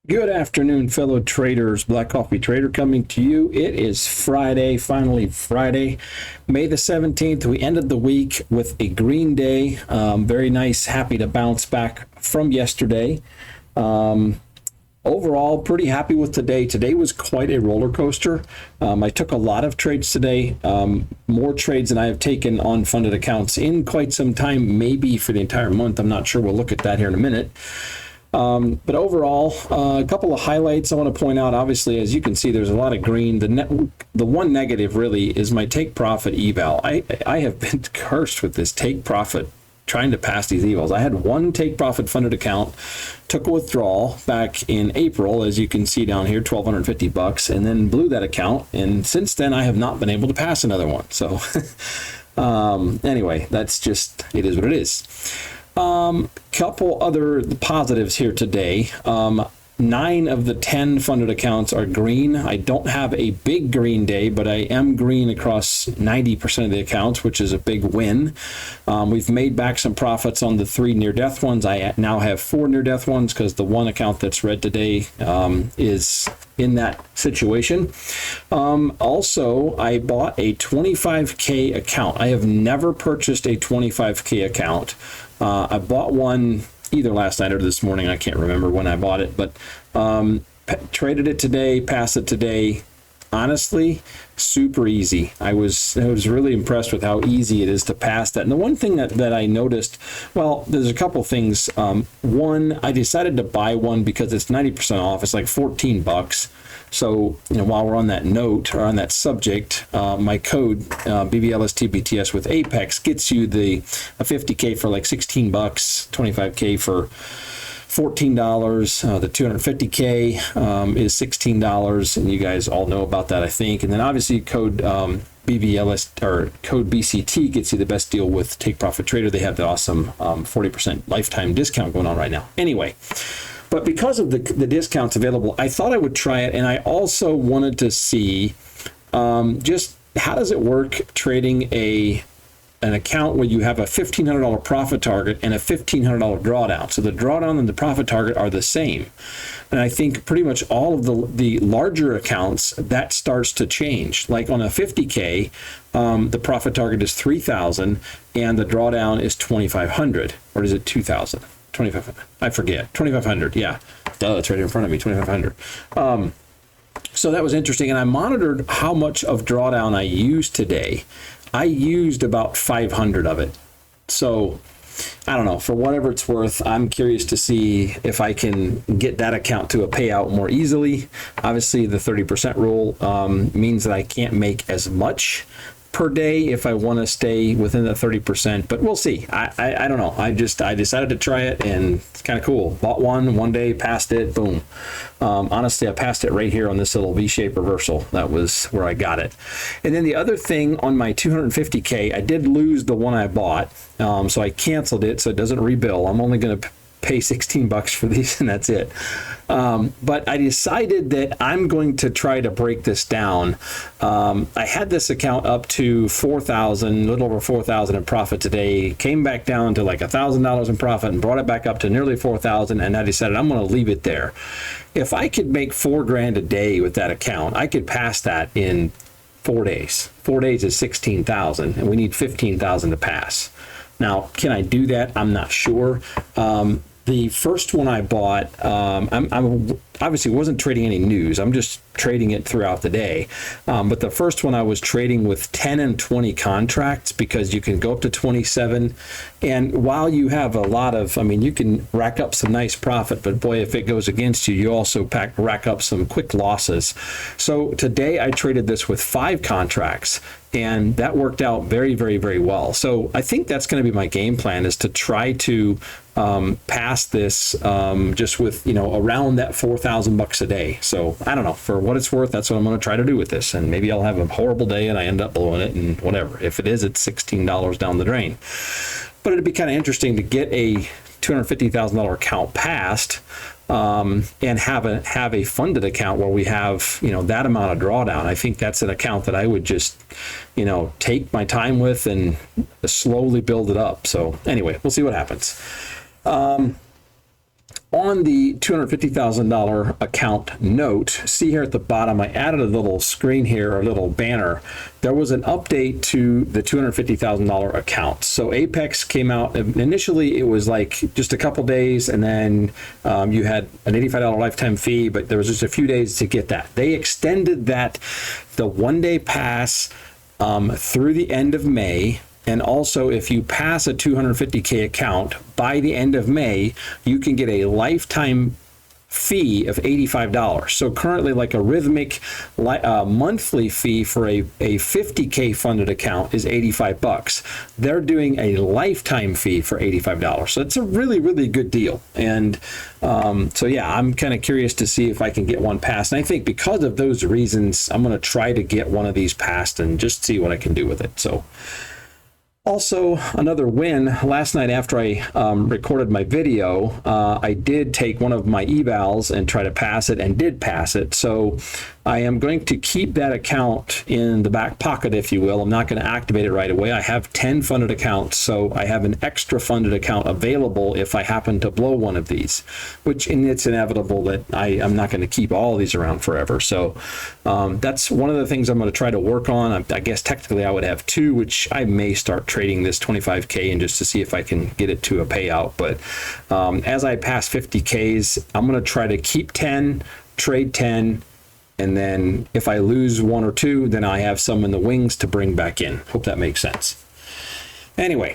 Good afternoon, fellow traders. Black Coffee Trader coming to you. It is Friday, finally Friday, May the 17th. We ended the week with a green day. Very nice, happy to bounce back from yesterday. Overall, pretty happy with today. Today was quite a roller coaster. I took a lot of trades today, more trades than I have taken on funded accounts in quite some time, maybe for the entire month. I'm not sure. We'll look at that here in a minute. But overall, a couple of highlights I want to point out. Obviously, as you can see, there's a lot of green. The one negative really is my take profit eval. I have been cursed with this take profit trying to pass these evals. I had one take profit funded account, took a withdrawal back in April, as you can see down here, $1,250, and then blew that account. And since then, I have not been able to pass another one. So anyway, that's just, it is what it is. Couple other positives here today. 9 of the 10 funded accounts are green. I don't have a big green day, but I am green across 90% of the accounts, which is a big win. We've made back some profits on the 3 near-death ones. I now have 4 near-death ones because the one account that's red today is in that situation. Also, I bought a 25K account. I have never purchased a 25K account. I bought one either last night or this morning. I can't remember when I bought it, but traded it today, passed it today. Honestly, super easy. I was really impressed with how easy it is to pass that. And the one thing that I noticed, well, there's a couple things. One, I decided to buy one because it's 90% off. It's like $14. So, while we're on that note or on that subject, my code BBLSTBTS with Apex gets you a 50K for like $16, 25K for $14. The 250K is $16, and you guys all know about that, I think. And then obviously code BBLS or code BCT gets you the best deal with Take Profit Trader. They have the awesome 40% lifetime discount going on right now. Anyway. But because of the discounts available, I thought I would try it. And I also wanted to see just how does it work trading an account where you have a $1,500 profit target and a $1,500 drawdown. So the drawdown and the profit target are the same. And I think pretty much all of the larger accounts, that starts to change. Like on a 50K, the profit target is 3,000 and the drawdown is 2,500, or is it 2,000? 2,500. I forget. 2,500. Yeah. Duh, it's right in front of me. 2,500. So that was interesting. And I monitored how much of drawdown I used today. I used about 500 of it. So I don't know. For whatever it's worth, I'm curious to see if I can get that account to a payout more easily. Obviously, the 30% rule means that I can't make as much per day if I want to stay within the 30%, but we'll see. I don't know. I decided to try it, and it's kind of cool. Bought one day, passed it, boom. Honestly, I passed it right here on this little V-shaped reversal. That was where I got it. And then the other thing on my 250K, I did lose the one I bought, so I canceled it so it doesn't rebill. I'm only going to pay $16 for these, and that's it. But I decided that I'm going to try to break this down. I had this account up to 4,000, a little over 4,000 in profit today, came back down to like $1,000 in profit and brought it back up to nearly 4,000. And I decided I'm going to leave it there. If I could make $4,000 a day with that account, I could pass that in 4 days. 4 days is 16,000, and we need 15,000 to pass. Now, can I do that? I'm not sure. The first one I bought, I'm obviously wasn't trading any news. I'm just trading it throughout the day. But the first one I was trading with 10 and 20 contracts because you can go up to 27. And while you have a lot of, you can rack up some nice profit, but boy, if it goes against you, you also rack up some quick losses. So today I traded this with 5 contracts. And that worked out very, very, very well. So I think that's going to be my game plan, is to try to pass this just with, around that $4,000 a day. So I don't know, for what it's worth, that's what I'm going to try to do with this. And maybe I'll have a horrible day and I end up blowing it and whatever. If it is, it's $16 down the drain. But it'd be kind of interesting to get a $250,000 account passed and have a funded account where we have, that amount of drawdown. I think that's an account that I would just, take my time with and slowly build it up. So anyway, we'll see what happens. on the $250,000 account note, see here at the bottom, I added a little screen here, a little banner. There was an update to the $250,000 account. So Apex came out, initially it was like just a couple days, and then you had an $85 lifetime fee, but there was just a few days to get that. They extended that, the 1-day pass, through the end of May. And also, if you pass a 250K account by the end of May, you can get a lifetime fee of $85. So currently, like a rhythmic monthly fee for a 50K funded account is $85. They're doing a lifetime fee for $85. So it's a really, really good deal. And so yeah, I'm kind of curious to see if I can get one passed. And I think because of those reasons, I'm going to try to get one of these passed and just see what I can do with it. So. Also, another win, last night after I recorded my video, I did take one of my evals and try to pass it, and did pass it. So I am going to keep that account in the back pocket, if you will. I'm not going to activate it right away. I have 10 funded accounts, so I have an extra funded account available if I happen to blow one of these, which, and it's inevitable that I'm not going to keep all of these around forever. So that's one of the things I'm going to try to work on. I guess technically I would have 2, which I may start trading this 25K in just to see if I can get it to a payout. But as I pass 50Ks, I'm going to try to keep 10, trade 10, and then if I lose 1 or 2, then I have some in the wings to bring back in. Hope that makes sense. Anyway,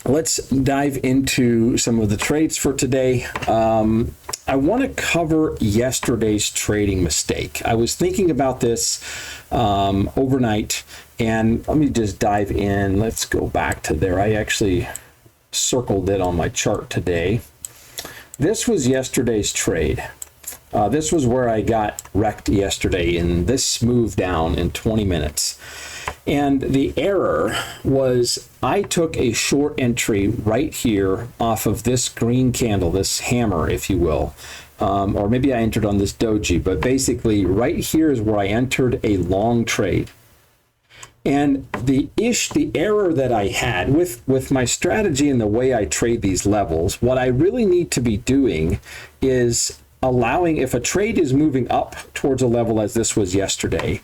let's dive into some of the trades for today. I want to cover yesterday's trading mistake. I was thinking about this overnight, and let me just dive in. Let's go back to there. I actually circled it on my chart today. This was yesterday's trade. This was where I got wrecked yesterday in this move down in 20 minutes. And the error was I took a short entry right here off of this green candle, this hammer, if you will. Or maybe I entered on this doji, but basically right here is where I entered a long trade. And the error that I had with my strategy and the way I trade these levels, what I really need to be doing is allowing, if a trade is moving up towards a level as this was yesterday,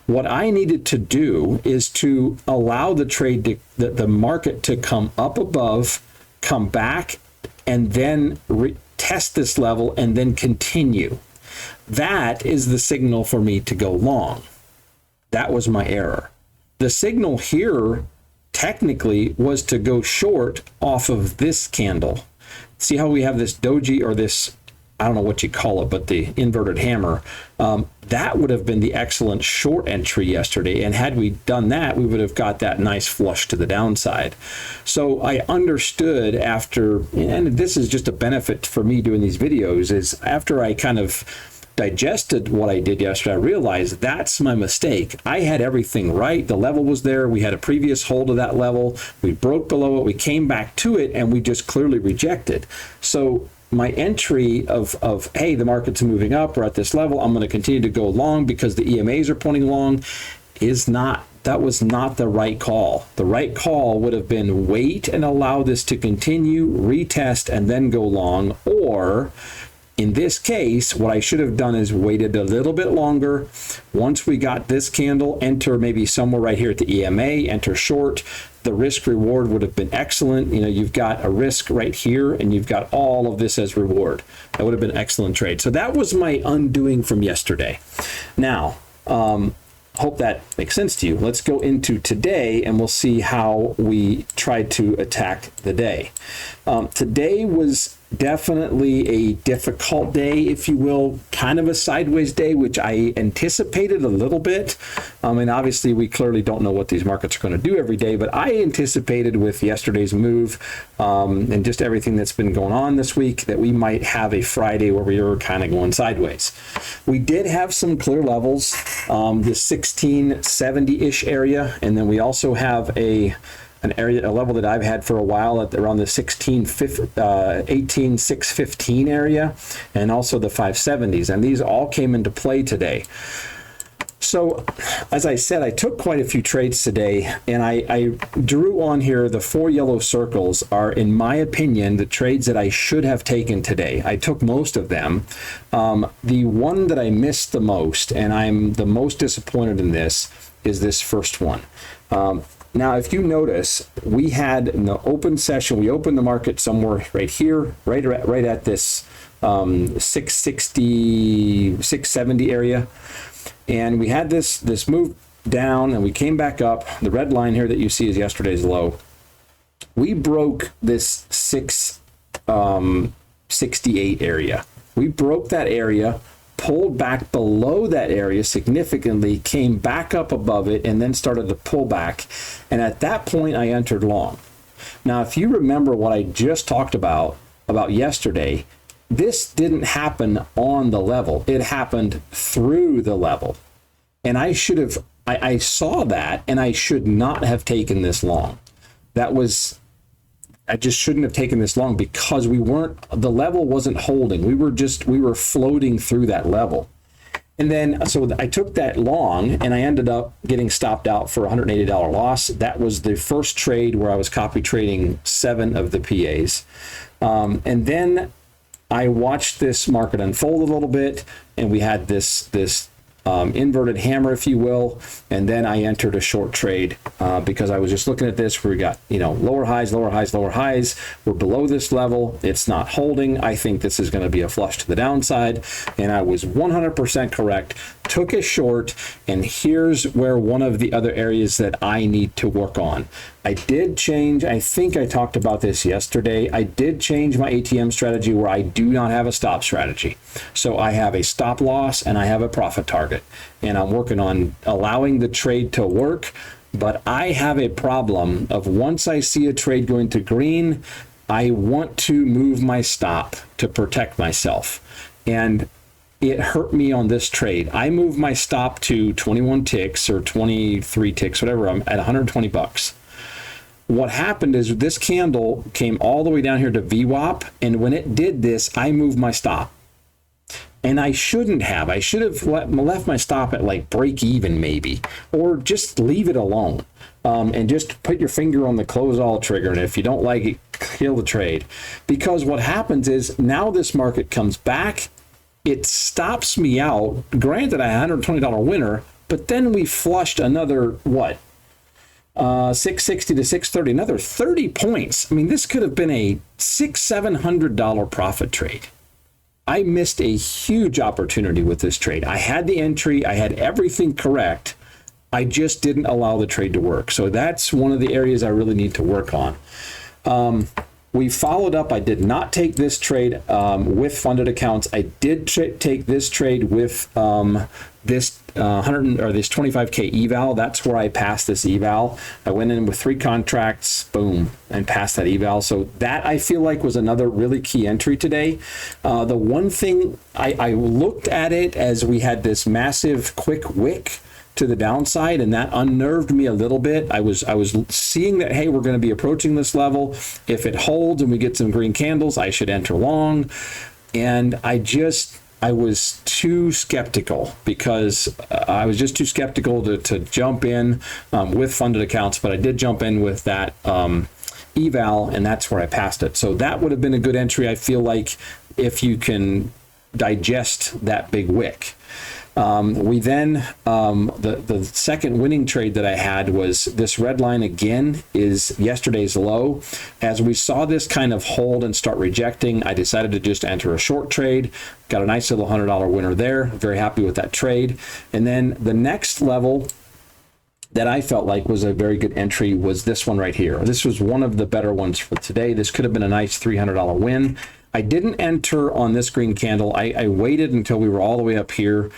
what I needed to do is to allow the trade, the market to come up above, come back, and then test this level and then continue. That is the signal for me to go long. That was my error. The signal here technically was to go short off of this candle. See how we have this doji, or this, I don't know what you call it, but the inverted hammer. That would have been the excellent short entry yesterday. And had we done that, we would have got that nice flush to the downside. So I understood after, and this is just a benefit for me doing these videos, is after I kind of digested what I did yesterday, I realized that's my mistake. I had everything right. The level was there. We had a previous hold of that level. We broke below it. We came back to it, and we just clearly rejected. So my entry of hey, the market's moving up, we're at this level, I'm going to continue to go long because the EMAs are pointing long, that was not the right call. The right call would have been wait and allow this to continue, retest, and then go long. Or in this case, what I should have done is waited a little bit longer. Once we got this candle, enter maybe somewhere right here at the EMA, enter short. The risk reward would have been excellent. You know, you've got a risk right here, and you've got all of this as reward. That would have been an excellent trade. So that was my undoing from yesterday. Now, hope that makes sense to you. Let's go into today, and we'll see how we tried to attack the day. Today was definitely a difficult day, if you will, kind of a sideways day, which I anticipated a little bit. And obviously we clearly don't know what these markets are going to do every day, but I anticipated with yesterday's move and just everything that's been going on this week that we might have a Friday where we were kind of going sideways. We did have some clear levels, the 1670-ish area, and then we also have a level that I've had for a while at around the 18,615 area, and also the 570s, and these all came into play today. So, as I said, I took quite a few trades today, and I drew on here the 4 yellow circles are, in my opinion, the trades that I should have taken today. I took most of them. The one that I missed the most, and I'm the most disappointed in this, is this first one. Now, if you notice, we had in the open session, we opened the market somewhere right here, right at this 660, 670 area. And we had this move down, and we came back up. The red line here that you see is yesterday's low. We broke this 668 area. We broke that area, pulled back below that area significantly, came back up above it, and then started to pull back. And at that point, I entered long. Now, if you remember what I just talked about yesterday, this didn't happen on the level. It happened through the level. And I should have, I saw that, and I should not have taken this long. I just shouldn't have taken this long because the level wasn't holding. We were floating through that level. And then, so I took that long, and I ended up getting stopped out for a $180 loss. That was the first trade where I was copy trading 7 of the PAs. And then I watched this market unfold a little bit, and we had this inverted hammer, if you will, and then I entered a short trade because I was just looking at this where we got, lower highs, lower highs, lower highs. We're below this level. It's not holding. I think this is going to be a flush to the downside, and I was 100% correct. Took a short, and here's where one of the other areas that I need to work on. I did change, I think I talked about this yesterday, I did change my ATM strategy where I do not have a stop strategy. So I have a stop loss and I have a profit target. And I'm working on allowing the trade to work, but I have a problem of once I see a trade going to green, I want to move my stop to protect myself. And it hurt me on this trade. I moved my stop to 21 ticks or 23 ticks, whatever. I'm at 120 bucks. What happened is this candle came all the way down here to VWAP, and when it did this, I moved my stop. And I shouldn't have. I should have left my stop at like break even maybe, or just leave it alone. And just put your finger on the close all trigger, and if you don't like it, kill the trade. Because what happens is now this market comes back, it stops me out. Granted, I had a $120 winner, but then we flushed another, 660 to 630, another 30 points. I mean, this could have been a $600-700 profit trade. I missed a huge opportunity with this trade. I had the entry, I had everything correct. I just didn't allow the trade to work. So that's one of the areas I really need to work on. We followed up. I did not take this trade with funded accounts. I did take this trade with this 25K eval. That's where I passed this eval. I went in with 3 contracts, boom, and passed that eval. So that I feel like was another really key entry today. The one thing I looked at it as we had this massive quick wick to the downside, and that unnerved me a little bit. I was seeing that, hey, we're going to be approaching this level. If it holds and we get some green candles, I should enter long. And I was too skeptical because I was just too skeptical to jump in with funded accounts, but I did jump in with that eval, and that's where I passed it. So that would have been a good entry, I feel like, if you can digest that big wick. We then, the second winning trade that I had was this red line again is yesterday's low. As we saw this kind of hold and start rejecting, I decided to just enter a short trade. Got a nice little $100 winner there. Very happy with that trade. And then the next level that I felt like was a very good entry was this one right here. This was one of the better ones for today. This could have been a nice $300 win. I didn't enter on this green candle. I waited until we were all the way up here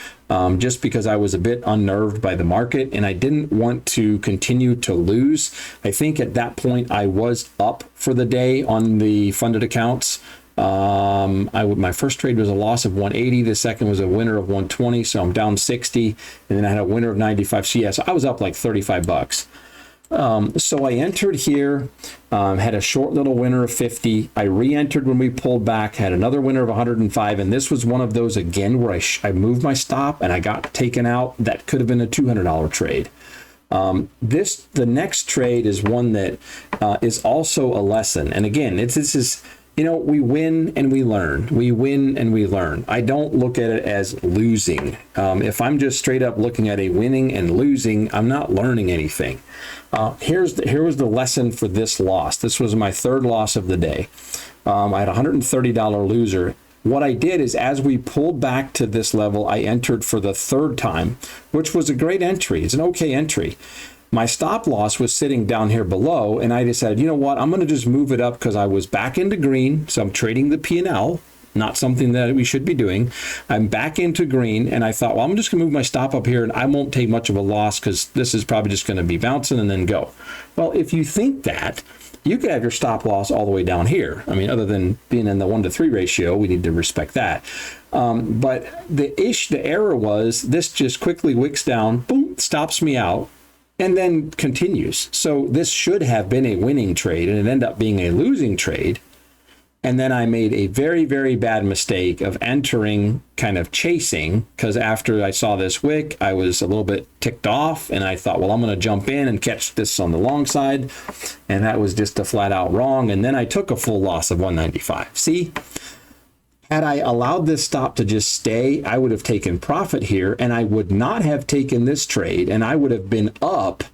just because I was a bit unnerved by the market and I didn't want to continue to lose. I think at that point I was up for the day on the funded accounts. My first trade was a loss of 180. The second was a winner of 120. So I'm down 60. And then I had a winner of 95. So yeah, so I was up like 35 bucks. So I entered here, had a short little winner of 50. I re-entered when we pulled back, had another winner of 105. And this was one of those, again, where I moved my stop and I got taken out. That could have been a $200 trade. The next trade is one that is also a lesson. And again, this is, we win and we learn. We win and we learn. I don't look at it as losing. If I'm just straight up looking at a winning and losing, I'm not learning anything. Here was the lesson for this loss. This was my third loss of the day. I had a $130 loser. What I did is, as we pulled back to this level, I entered for the third time, which was a great entry. It's an okay entry. My stop loss was sitting down here below, and I decided, you know what, I'm going to just move it up because I was back into green, so I'm trading the P&L, not something that we should be doing. I'm back into green, and I thought, well, I'm just going to move my stop up here, and I won't take much of a loss because this is probably just going to be bouncing and then go. Well, if you think that, you could have your stop loss all the way down here. I mean, other than being in the 1-to-3 ratio, we need to respect that. But the error was this just quickly wicks down, boom, stops me out, and then continues. So this should have been a winning trade, and it ended up being a losing trade. And then I made a very, very bad mistake of entering, kind of chasing, because after I saw this wick, I was a little bit ticked off, and I thought, well, I'm going to jump in and catch this on the long side. And that was just a flat out wrong. And then I took a full loss of 195. See, had I allowed this stop to just stay, I would have taken profit here, and I would not have taken this trade, and I would have been up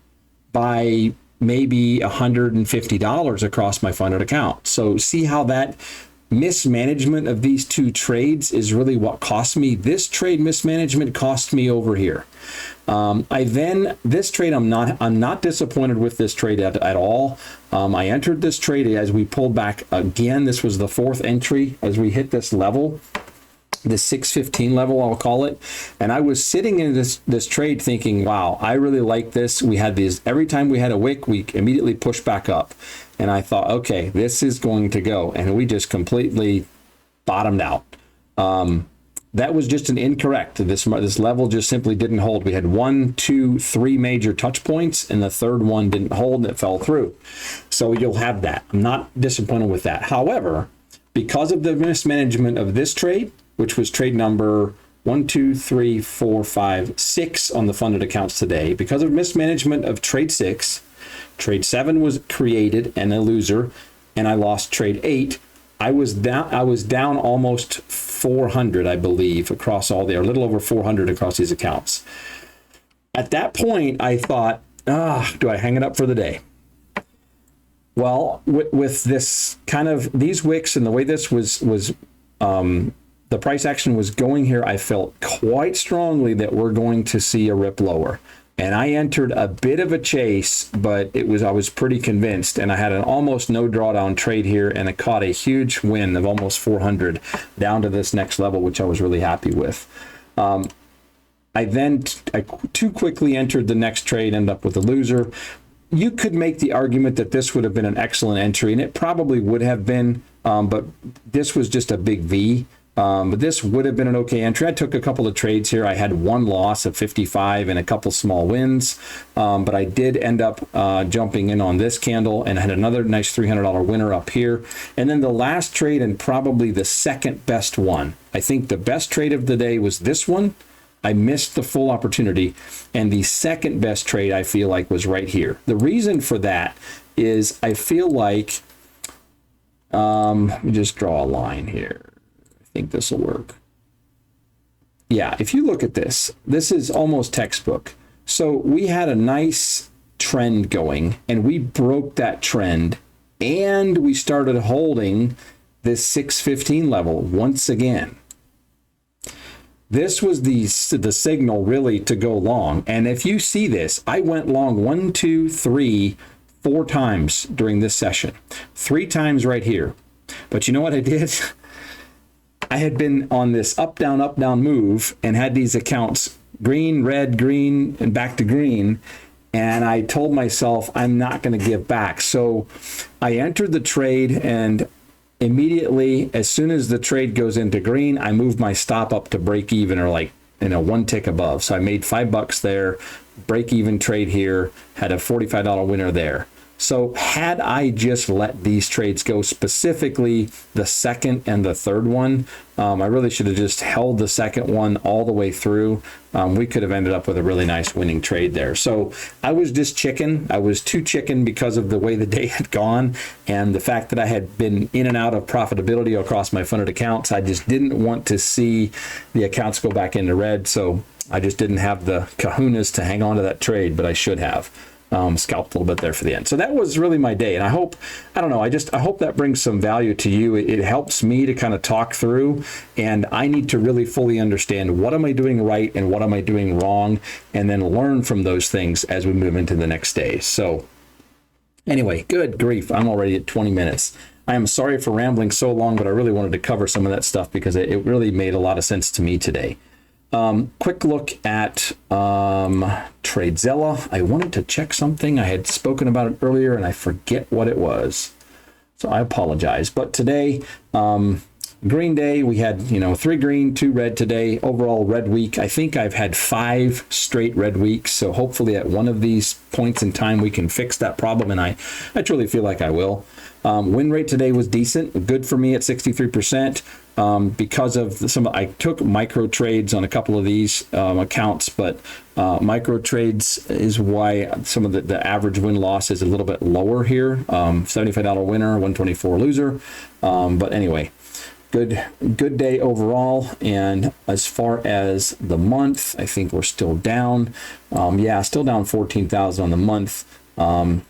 by maybe $150 across my funded account. So see how that mismanagement of these two trades is really what cost me. This trade mismanagement cost me over here. This trade, I'm not disappointed with this trade at all. I entered this trade as we pulled back again. This was the fourth entry as we hit this level, the 615 level, I'll call it. And I was sitting in this trade thinking, wow, I really like this. We had these, every time we had a wick, we immediately pushed back up. And I thought, okay, this is going to go. And we just completely bottomed out. That was just an incorrect. This level just simply didn't hold. We had 1, 2, 3 major touch points, and the third one didn't hold and it fell through. So you'll have that. I'm not disappointed with that. However, because of the mismanagement of this trade, which was trade number 1, 2, 3, 4, 5, 6 on the funded accounts today, because of mismanagement of trade 6, trade 7 was created and a loser, and I lost trade 8. I was down almost 400, I believe, across all there, a little over 400 across these accounts. At that point, I thought, do I hang it up for the day? Well, with this kind of these wicks and the way this was the price action was going here, I felt quite strongly that we're going to see a rip lower. And I entered a bit of a chase, but I was pretty convinced, and I had an almost no drawdown trade here, and I caught a huge win of almost 400 down to this next level, which I was really happy with. I too quickly entered the next trade, ended up with a loser. You could make the argument that this would have been an excellent entry, and it probably would have been, but this was just a big V. But this would have been an okay entry. I took a couple of trades here. I had one loss of 55 and a couple small wins, but I did end up jumping in on this candle and had another nice $300 winner up here. And then the last trade, and probably the second best one, I think the best trade of the day was this one. I missed the full opportunity, and the second best trade I feel like was right here. The reason for that is I feel like, let me just draw a line here. I think this will work. Yeah, if you look at this, this is almost textbook. So we had a nice trend going, and we broke that trend, and we started holding this 615 level once again. This was the signal really to go long. And if you see this, I went long 1, 2, 3, 4 times during this session. 3 times right here. But you know what I did? I had been on this up, down move and had these accounts green, red, green, and back to green. And I told myself I'm not going to give back. So I entered the trade, and immediately, as soon as the trade goes into green, I moved my stop up to break even, or like one tick above. So I made $5 there, break even trade here, had a $45 winner there. So had I just let these trades go, specifically the second and the third one, I really should have just held the second one all the way through. We could have ended up with a really nice winning trade there. So I was just chicken. I was too chicken because of the way the day had gone and the fact that I had been in and out of profitability across my funded accounts. I just didn't want to see the accounts go back into red. So I just didn't have the kahunas to hang on to that trade, but I should have. Scalped a little bit there for the end. So that was really my day. And I hope, I don't know, I hope that brings some value to you. It helps me to kind of talk through, and I need to really fully understand what am I doing right and what am I doing wrong, and then learn from those things as we move into the next day. So anyway, good grief, I'm already at 20 minutes. I am sorry for rambling so long, but I really wanted to cover some of that stuff because it really made a lot of sense to me today. Quick look at TradeZella. I wanted to check something. I had spoken about it earlier and I forget what it was. So I apologize. But today, green day, we had, 3 green, 2 red today. Overall red week. I think I've had 5 straight red weeks. So hopefully at one of these points in time, we can fix that problem. And I truly feel like I will. Win rate today was decent, good for me at 63%. Because of I took micro trades on a couple of these accounts, but micro trades is why some of the average win loss is a little bit lower here. $75 winner, $124 loser. But anyway, good day overall. And as far as the month, I think we're still down. Still down 14,000 on the month. That's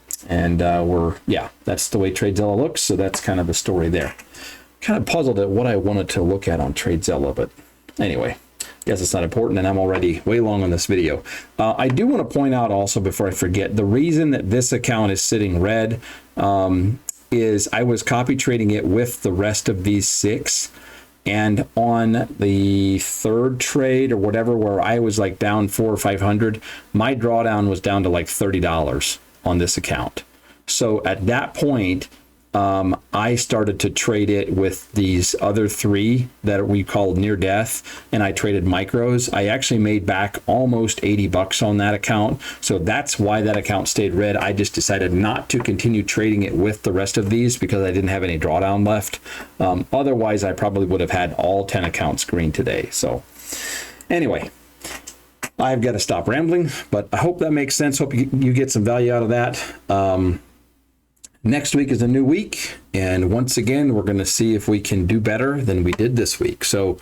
the way TradeZella looks. So that's kind of the story there. Kind of puzzled at what I wanted to look at on TradeZella, but anyway, guess it's not important, and I'm already way long on this video. I do want to point out also, before I forget, the reason that this account is sitting red is I was copy trading it with the rest of these 6, and on the third trade or whatever, where I was like down 400 or 500, my drawdown was down to like $30 on this account. So at that point, I started to trade it with these other 3 that we called near death, and I traded micros. I actually made back almost $80 on that account. So that's why that account stayed red. I just decided not to continue trading it with the rest of these because I didn't have any drawdown left. Otherwise, I probably would have had all 10 accounts green today. So anyway, I've got to stop rambling, but I hope that makes sense. Hope you get some value out of that. Next week is a new week, and once again, we're going to see if we can do better than we did this week. So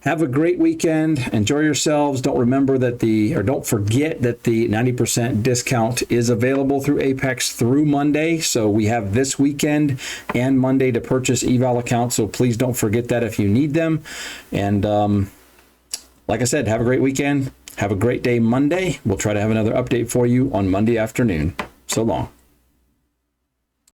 have a great weekend. Enjoy yourselves. Don't forget that the 90% discount is available through Apex through Monday. So we have this weekend and Monday to purchase eval accounts. So please don't forget that if you need them. And like I said, have a great weekend. Have a great day Monday. We'll try to have another update for you on Monday afternoon. So long.